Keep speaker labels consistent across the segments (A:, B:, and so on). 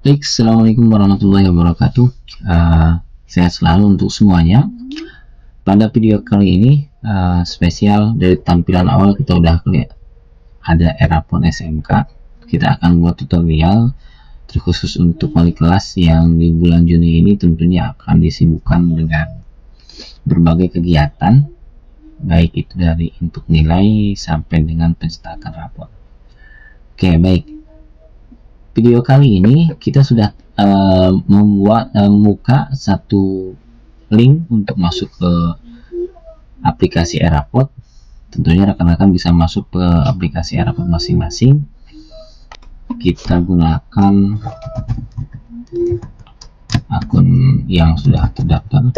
A: Baik, assalamualaikum warahmatullahi wabarakatuh. Sehat selalu untuk semuanya. Pada video kali ini spesial dari tampilan awal kita udah lihat ada Erapon SMK. Kita akan buat tutorial terkhusus untuk wali kelas yang di bulan Juni ini tentunya akan disibukkan dengan berbagai kegiatan, baik itu dari input nilai sampai dengan pencetakan rapor. Oke, baik. Video kali ini kita sudah membuka satu link untuk masuk ke aplikasi Erapod. Tentunya rekan-rekan bisa masuk ke aplikasi Erapod masing-masing. Kita gunakan akun yang sudah terdaftar.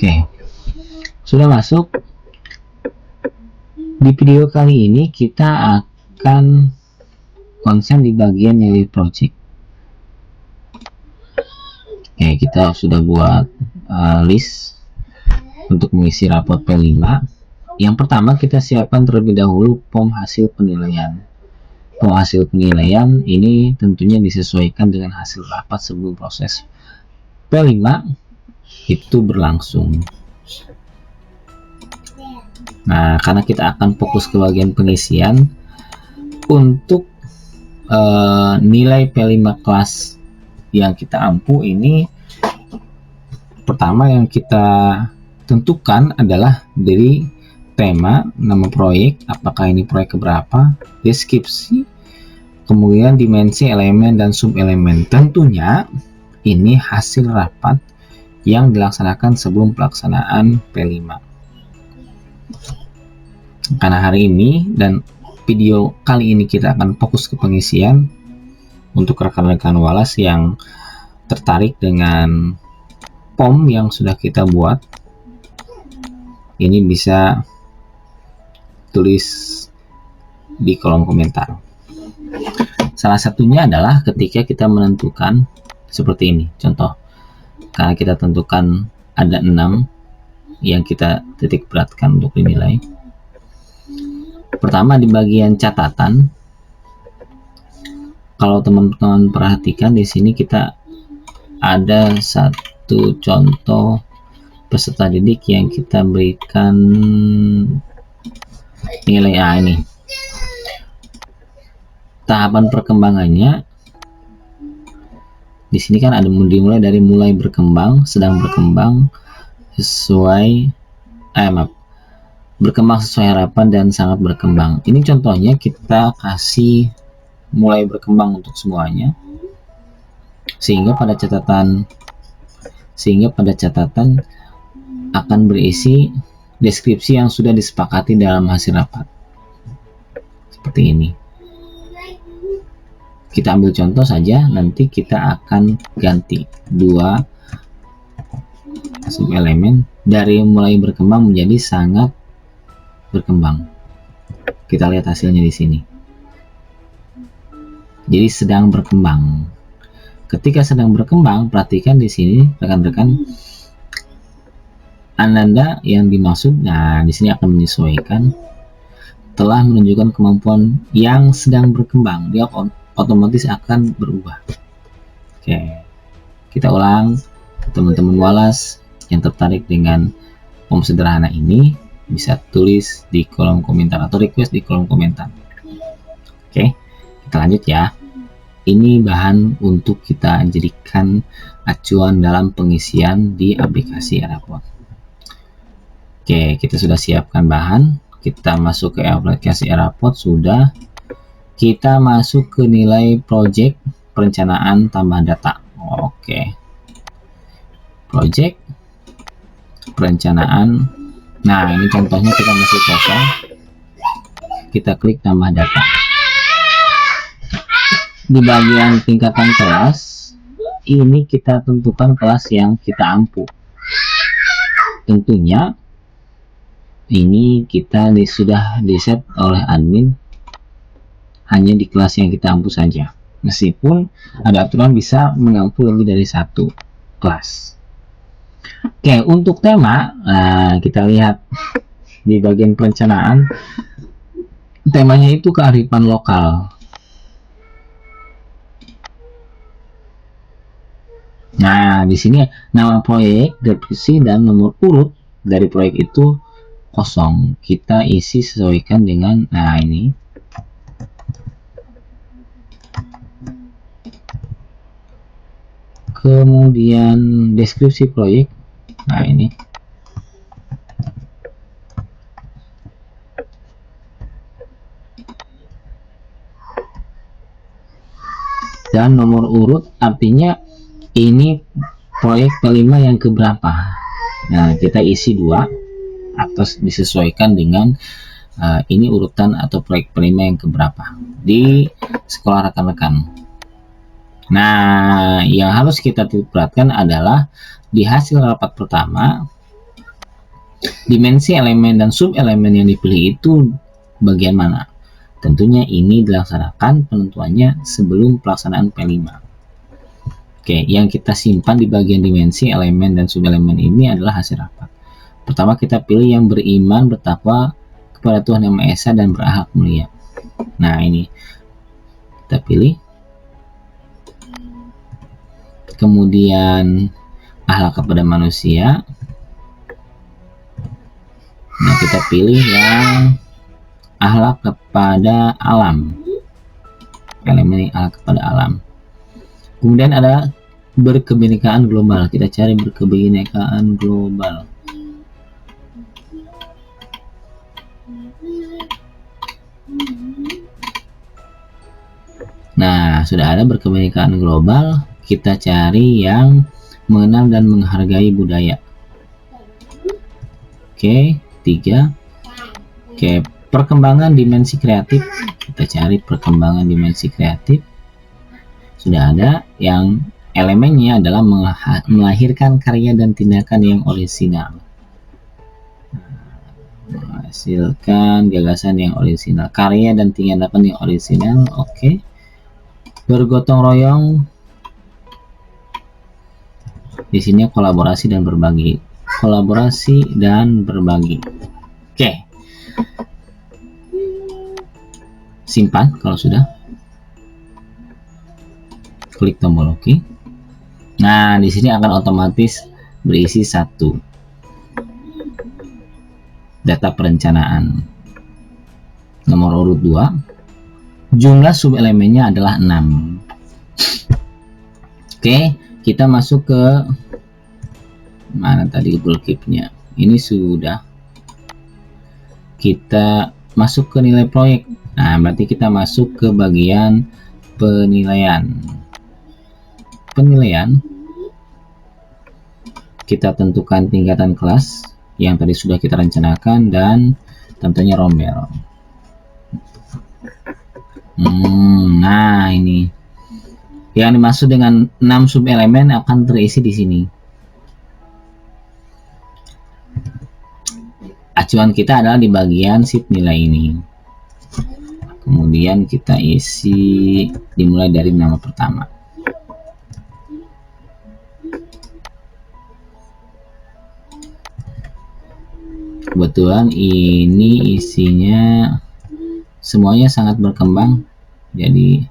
A: Oke, sudah masuk. Di video kali ini kita akan konsen di bagian nilai project. Oke, kita sudah buat list untuk mengisi raport P5. Yang pertama kita siapkan terlebih dahulu POM hasil penilaian. POM hasil penilaian ini tentunya disesuaikan dengan hasil rapat sebelum proses P5 itu berlangsung. Nah, karena kita akan fokus ke bagian pengisian untuk nilai P5 kelas yang kita ampu ini, pertama yang kita tentukan adalah dari tema, nama proyek, apakah ini proyek keberapa, deskripsi, kemudian dimensi elemen dan sub elemen. Tentunya ini hasil rapat yang dilaksanakan sebelum pelaksanaan P5. Karena hari ini dan video kali ini kita akan fokus ke pengisian. Untuk rekan-rekan walas yang tertarik dengan POM yang sudah kita buat, ini bisa tulis di kolom komentar. Salah satunya adalah ketika kita menentukan seperti ini, contoh. Karena kita tentukan ada 6 yang kita titik beratkan untuk dinilai. Pertama di bagian catatan, kalau teman-teman perhatikan di sini kita ada satu contoh peserta didik yang kita berikan nilai A ini. Tahapan perkembangannya di sini kan ada dimulai dari mulai berkembang, sedang berkembang, berkembang sesuai harapan dan sangat berkembang. Ini contohnya kita kasih mulai berkembang untuk semuanya, sehingga pada catatan akan berisi deskripsi yang sudah disepakati dalam hasil rapat. Seperti ini. Kita ambil contoh saja, nanti kita akan ganti 2 sub elemen dari mulai berkembang menjadi sangat berkembang. Kita lihat hasilnya di sini. Jadi sedang berkembang. Ketika sedang berkembang, perhatikan di sini rekan-rekan ananda yang dimaksud. Nah, di sini akan menyesuaikan telah menunjukkan kemampuan yang sedang berkembang. Dia otomatis akan berubah. Oke, kita ulang. Teman-teman walas yang tertarik dengan POM sederhana ini bisa tulis di kolom komentar atau request di kolom komentar. Oke, kita lanjut ya. Ini bahan untuk kita jadikan acuan dalam pengisian di aplikasi Erapod. Oke, kita sudah siapkan bahan. Kita masuk ke aplikasi Erapod sudah. Kita masuk ke nilai project perencanaan tambah data. Oke. Project perencanaan. Nah, ini contohnya kita masih kosong. Kita klik tambah data. Di bagian tingkatan kelas, ini kita tentukan kelas yang kita ampu. Tentunya ini kita sudah di-set oleh admin hanya di kelas yang kita ampu saja. Meskipun ada aturan bisa mengampu lebih dari 1 kelas. Oke, untuk tema, nah kita lihat di bagian perencanaan, temanya itu kearifan lokal. Nah, di sini nama proyek, deskripsi, dan nomor urut dari proyek itu kosong. Kita isi sesuaikan dengan, nah ini. Kemudian deskripsi proyek, nah ini. Dan nomor urut artinya ini proyek kelima yang keberapa. Nah, kita isi 2 atau disesuaikan dengan ini urutan atau proyek kelima yang keberapa di sekolah rekan-rekan. Nah, yang harus kita perhatikan adalah di hasil rapat pertama, dimensi elemen dan sub elemen yang dipilih itu bagian mana. Tentunya ini dilaksanakan penentuannya sebelum pelaksanaan P5. Oke, yang kita simpan di bagian dimensi elemen dan sub elemen ini adalah hasil rapat. Pertama kita pilih yang beriman, bertakwa kepada Tuhan Yang Maha Esa dan berakhlak mulia. Nah, ini kita pilih. Kemudian akhlak kepada manusia. Nah, kita pilih yang akhlak kepada alam. Elemen akhlak kepada alam. Kemudian ada berkebinekaan global. Kita cari berkebinekaan global. Nah, sudah ada berkebinekaan global. Kita cari yang mengenal dan menghargai budaya. Oke, 3. Oke, perkembangan dimensi kreatif. Kita cari perkembangan dimensi kreatif. Sudah ada yang elemennya adalah melahirkan karya dan tindakan yang orisinal. Menghasilkan gagasan yang orisinal, karya dan tindakan yang orisinal. Oke. Bergotong royong. Di sini kolaborasi dan berbagi. Kolaborasi dan berbagi. Oke. Simpan kalau sudah. Klik tombol OK. Nah, di sini akan otomatis berisi 1. Data perencanaan. Nomor urut 2. Jumlah sub elemennya adalah 6. Oke, kita masuk ke mana tadi Google Keep-nya. Ini sudah. Kita masuk ke nilai proyek. Nah, berarti kita masuk ke bagian penilaian. Kita tentukan tingkatan kelas yang tadi sudah kita rencanakan dan tentunya rombel. Nah, ini yang dimaksud dengan 6 sub elemen akan terisi di sini. Acuan kita adalah di bagian sheet nilai ini. Kemudian kita isi dimulai dari nama pertama. Kebetulan ini isinya semuanya sangat berkembang, jadi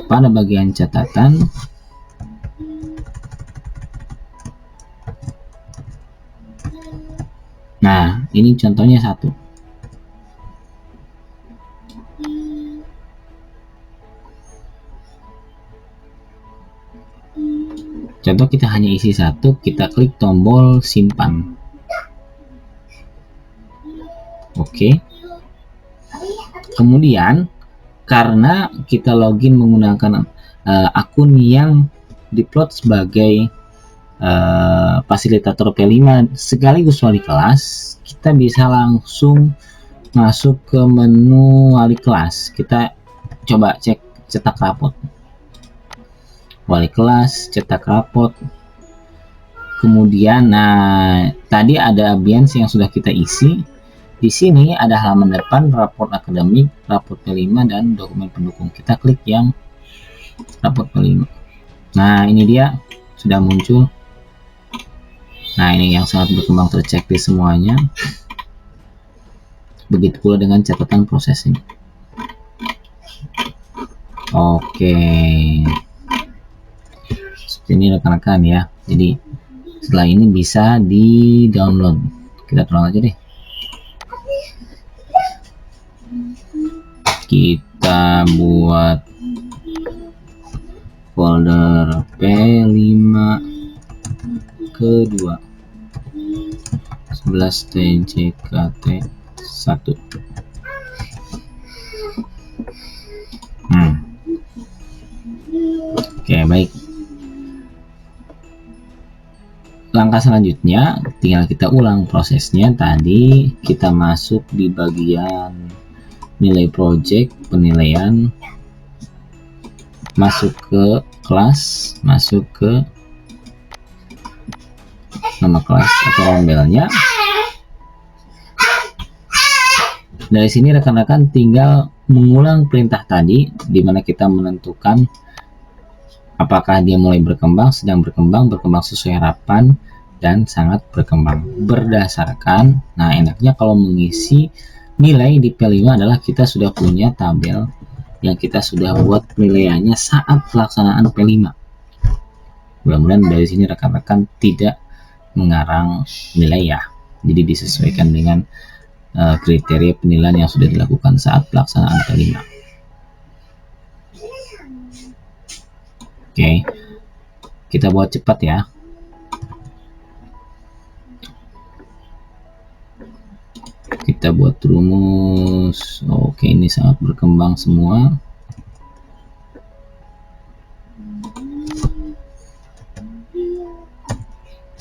A: pada bagian catatan nah ini contohnya 1. Contoh kita hanya isi 1, kita klik tombol simpan. Oke. Kemudian karena kita login menggunakan akun yang diplot sebagai fasilitator P5 sekaligus wali kelas, kita bisa langsung masuk ke menu wali kelas. Kita coba cek cetak rapot. Wali kelas, cetak rapot. Kemudian, nah tadi ada ambience yang sudah kita isi. Di sini ada halaman depan, raport akademik, raport P5, dan dokumen pendukung. Kita klik yang raport P5. Nah, ini dia sudah muncul. Nah, ini yang sangat berkembang, terchecklist semuanya. Begitu pula dengan catatan proses ini. Oke. Seperti ini rekan-rekan ya. Jadi setelah ini bisa di-download. Kita download aja deh. Kita buat folder P5 kedua 11 TJKT 1. Oke, baik. Langkah selanjutnya tinggal kita ulang prosesnya. Tadi kita masuk di bagian nilai project, penilaian, masuk ke kelas, masuk ke nama kelas atau rombelnya. Dari sini rekan-rekan tinggal mengulang perintah tadi, di mana kita menentukan apakah dia mulai berkembang, sedang berkembang, berkembang sesuai harapan, dan sangat berkembang. Berdasarkan, nah enaknya kalau mengisi nilai di P5 adalah kita sudah punya tabel yang kita sudah buat penilaiannya saat pelaksanaan P5. Mudah-mudahan dari sini rekan-rekan tidak mengarang nilai ya. Jadi disesuaikan dengan kriteria penilaian yang sudah dilakukan saat pelaksanaan P5. Oke, kita buat cepat ya. Kita buat rumus. Oke, ini sangat berkembang semua.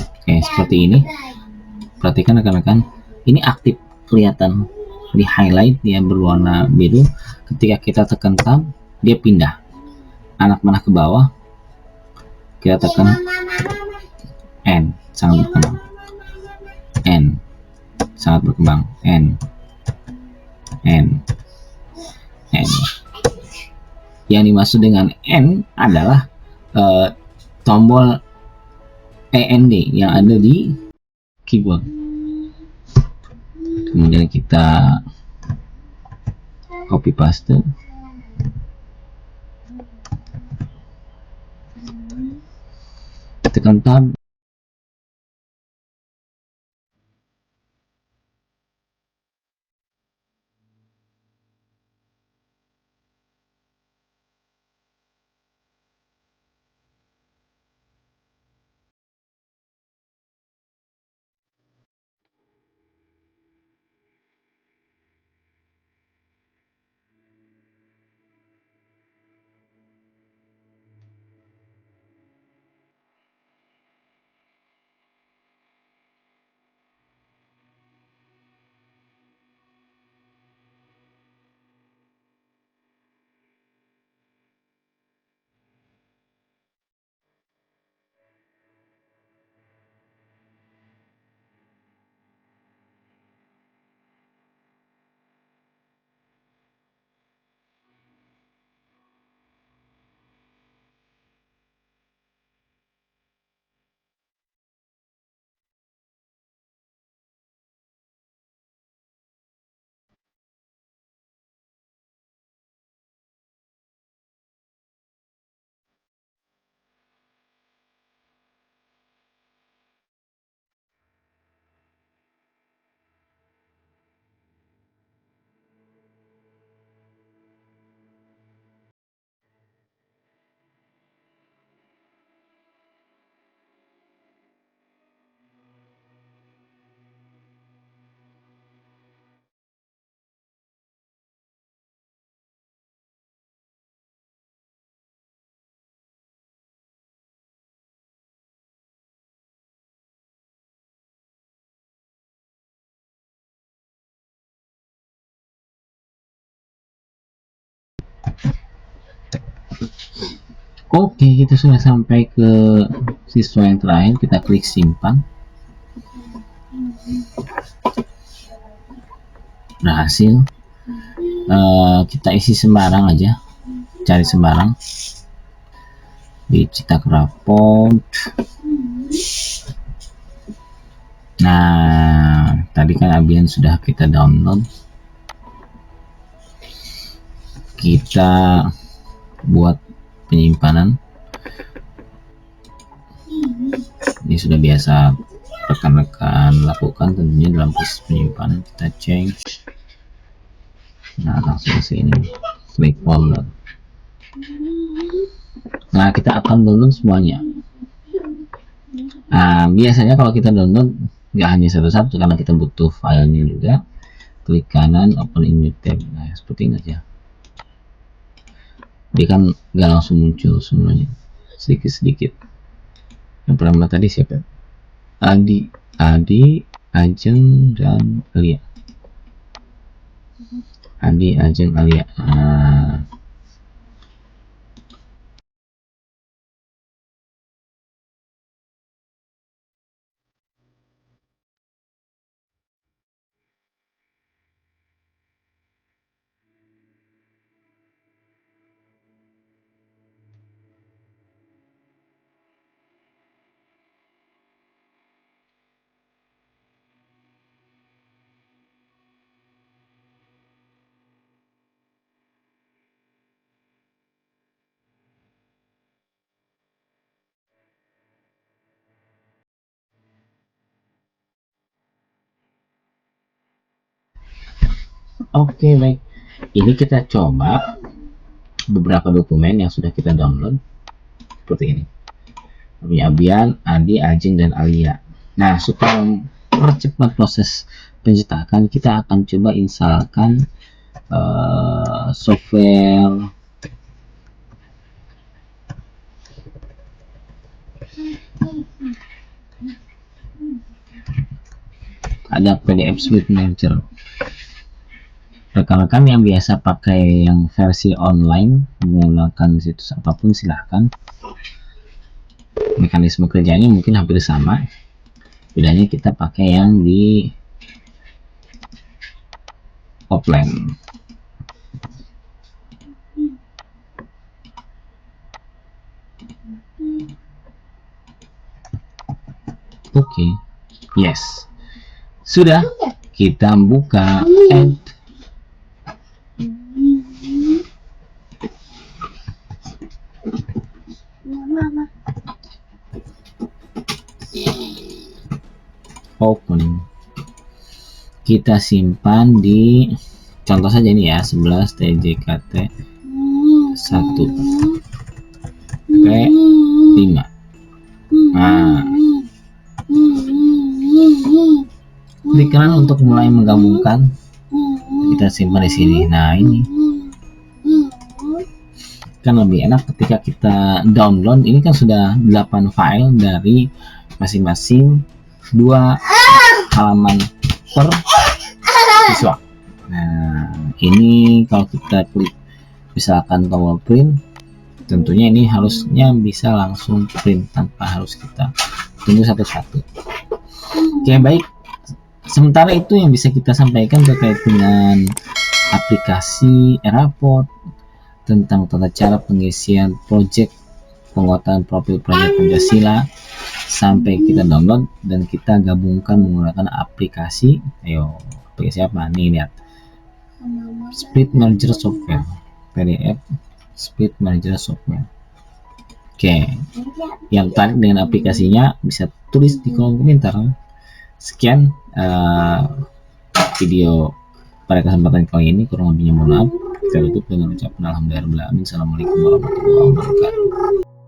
A: Oke, seperti ini. Perhatikan rekan-rekan, ini aktif, kelihatan di highlight, dia berwarna biru. Ketika kita tekan tab, dia pindah anak panah ke bawah. Kita tekan N, sangat berkembang. N, sangat berkembang. N. Yang dimaksud dengan N adalah tombol END yang ada di keyboard. Kemudian kita copy paste. Tekan tab. Oke, kita sudah sampai ke siswa yang terakhir. Kita klik simpan. berhasil. Kita isi sembarang aja, cari sembarang di cetak raport. Nah, tadi kan Abian sudah kita download, kita buat penyimpanan. Ini sudah biasa rekan-rekan lakukan tentunya dalam proses penyimpanan. Kita change, nah langsung ke sini, klik folder. Nah, kita akan download semuanya. Nah, biasanya kalau kita download nggak hanya satu-satu karena kita butuh filenya juga. Klik kanan, open in new tab. Nah, seperti ini aja. Dia kan nggak langsung muncul semuanya, sedikit-sedikit. Yang pertama tadi siapa? Adi, Ajeng, dan Alia. Adi, Ajeng, Alia. Nah, oke, baik. Ini kita coba beberapa dokumen yang sudah kita download seperti ini. Punya Abian, Adi, Ajeng, dan Alia. Nah, supaya mempercepat proses pencetakan, kita akan coba instalkan software ada PDF Script Manager. Rekan-rekan yang biasa pakai yang versi online menggunakan situs apapun silahkan. Mekanisme kerjanya mungkin hampir sama, bedanya kita pakai yang di offline. Oke, yes, sudah. Kita buka add. Open. Kita simpan di contoh saja ini ya, 11 TJKT 1 P5. Nah, klik kanan untuk mulai menggabungkan. Kita simpan di sini. Nah, ini kan lebih enak ketika kita download. Ini kan sudah 8 file dari masing-masing 2 halaman per siswa. Nah, ini kalau kita klik misalkan tombol print, tentunya ini harusnya bisa langsung print tanpa harus kita tunggu satu-satu. Oke, baik. Sementara itu yang bisa kita sampaikan terkait dengan aplikasi e-raport, tentang tata cara pengisian project, penguatan profil proyek Pancasila, sampai kita download dan kita gabungkan menggunakan aplikasi. Ayo, aplikasi apa nih? Lihat, Split Manager Software, PDF Split Manager Software. Oke, yang tertarik dengan aplikasinya bisa tulis di kolom komentar. Sekian video pada kesempatan kali ini, kurang lebihnya mohon maaf. Kita tutup dengan ucapan alhamdulillah. Assalamualaikum warahmatullahi wabarakatuh.